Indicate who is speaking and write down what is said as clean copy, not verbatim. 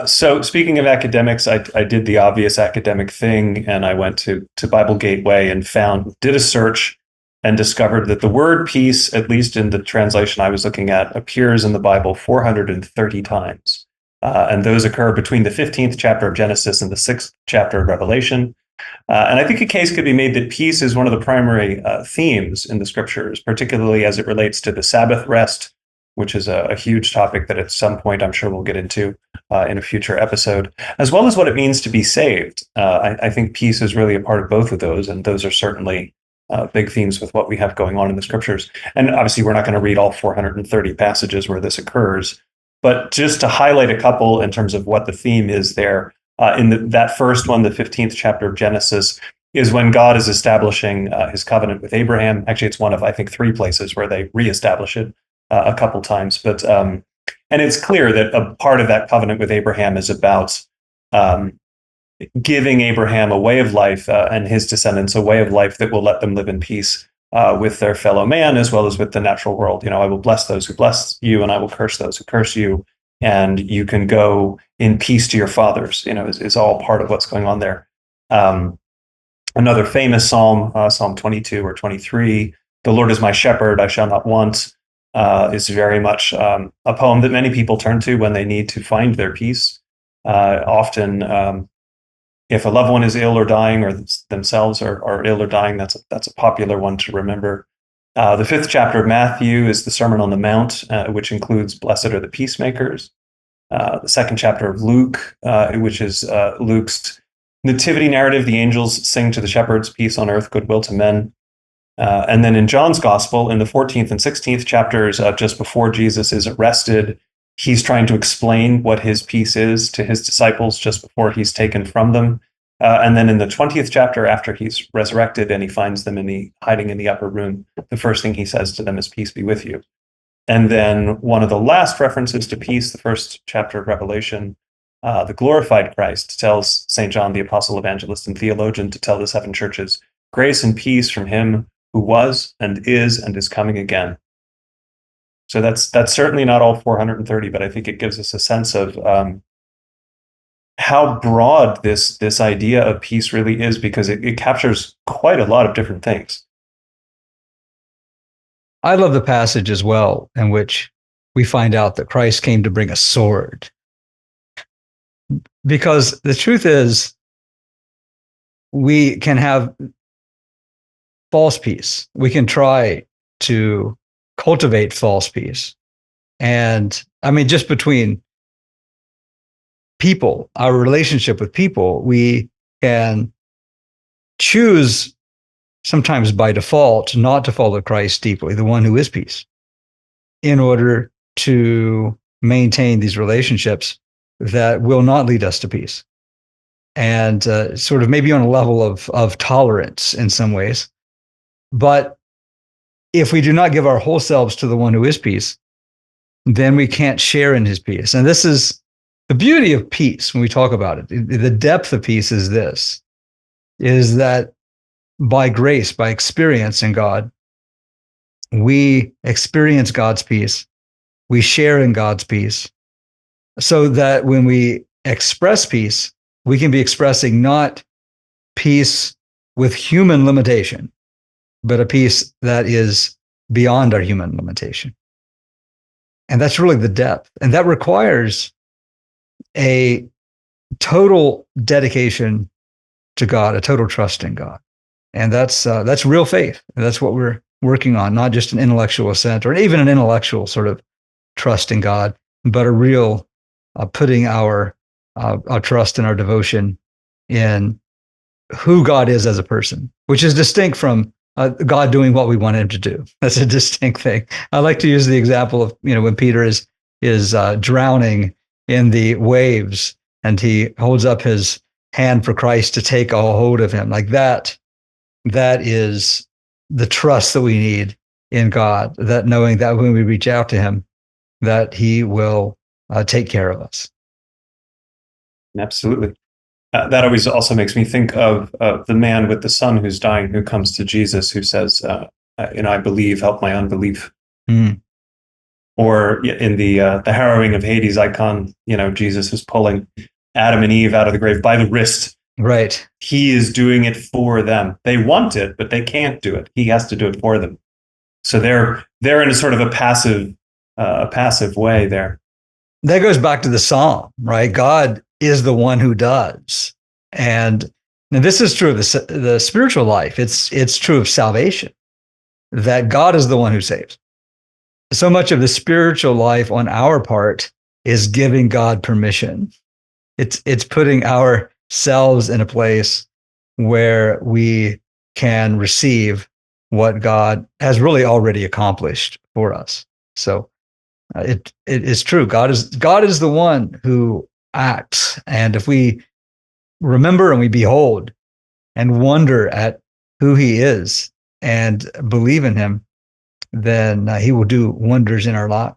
Speaker 1: So speaking of academics, I did the obvious academic thing, and I went to Bible Gateway and did a search and discovered that the word peace, at least in the translation I was looking at, appears in the Bible 430 times. And those occur between the 15th chapter of Genesis and the 6th chapter of Revelation. And I think a case could be made that peace is one of the primary themes in the scriptures, particularly as it relates to the Sabbath rest, which is a huge topic that at some point I'm sure we'll get into in a future episode, as well as what it means to be saved. I think peace is really a part of both of those, and those are certainly big themes with what we have going on in the scriptures. And obviously, we're not going to read all 430 passages where this occurs, but just to highlight a couple in terms of what the theme is there. That first one, the 15th chapter of Genesis, is when God is establishing his covenant with Abraham. Actually, it's one of, I think, three places where they reestablish it a couple times. And it's clear that a part of that covenant with Abraham is about giving Abraham a way of life and his descendants a way of life that will let them live in peace with their fellow man as well as with the natural world. I will bless those who bless you, and I will curse those who curse you. And you can go in peace to your fathers, is all part of what's going on there. Another famous psalm, Psalm 22 or 23, "The Lord is my shepherd, I shall not want," is very much a poem that many people turn to when they need to find their peace. Often, if a loved one is ill or dying, or themselves are ill or dying, that's a popular one to remember. The 5th chapter of Matthew is the Sermon on the Mount, which includes "Blessed are the peacemakers." The 2nd chapter of Luke, which is Luke's nativity narrative. The angels sing to the shepherds, "Peace on earth, goodwill to men." And then in John's Gospel, in the 14th and 16th chapters, just before Jesus is arrested, he's trying to explain what his peace is to his disciples just before he's taken from them. And then in the 20th chapter, after he's resurrected and he finds them hiding in the upper room, the first thing he says to them is, "Peace be with you." And then one of the last references to peace, the 1st chapter of Revelation, the glorified Christ tells St. John, the apostle, evangelist, and theologian, to tell the 7 churches, "Grace and peace from him who was and is coming again." So that's certainly not all 430, but I think it gives us a sense of how broad this idea of peace really is, because it captures quite a lot of different things.
Speaker 2: I love the passage as well in which we find out that Christ came to bring a sword. Because the truth is, we can have false peace. We can try to cultivate false peace. And I mean, just between people, our relationship with people, we can choose sometimes by default not to follow Christ deeply, the one who is peace, in order to maintain these relationships that will not lead us to peace. And sort of maybe on a level of tolerance in some ways. But if we do not give our whole selves to the one who is peace, then we can't share in his peace. And this is the beauty of peace when we talk about it. The depth of peace is this, is that by grace, by experience in God, we experience God's peace. We share in God's peace, so that when we express peace, we can be expressing not peace with human limitation, but a peace that is beyond our human limitation. And that's really the depth. And that requires a total dedication to God, a total trust in God. And that's real faith. And that's what we're working on, not just an intellectual assent or even an intellectual sort of trust in God, but a real putting our trust and our devotion in who God is as a person, which is distinct from God doing what we want him to do. That's a distinct thing. I like to use the example of, when Peter is drowning in the waves and he holds up his hand for Christ to take a hold of him. Like that is the trust that we need in God, that knowing that when we reach out to him, that he will take care of us.
Speaker 1: Absolutely. That always also makes me think of the man with the son who's dying, who comes to Jesus, who says, I believe, help my unbelief.
Speaker 2: Mm.
Speaker 1: Or in the harrowing of Hades icon, Jesus is pulling Adam and Eve out of the grave by the wrist.
Speaker 2: Right.
Speaker 1: He is doing it for them. They want it, but they can't do it. He has to do it for them. So they're in a sort of a passive way there.
Speaker 2: That goes back to the psalm, right? God is the one who does, and this is true of the spiritual life. It's true of salvation, that God is the one who saves. So much of the spiritual life on our part is giving God permission. It's putting ourselves in a place where we can receive what God has really already accomplished for us. So it is true. God is the one who acts, and if we remember and we behold and wonder at who He is and believe in Him, then He will do wonders in our lives.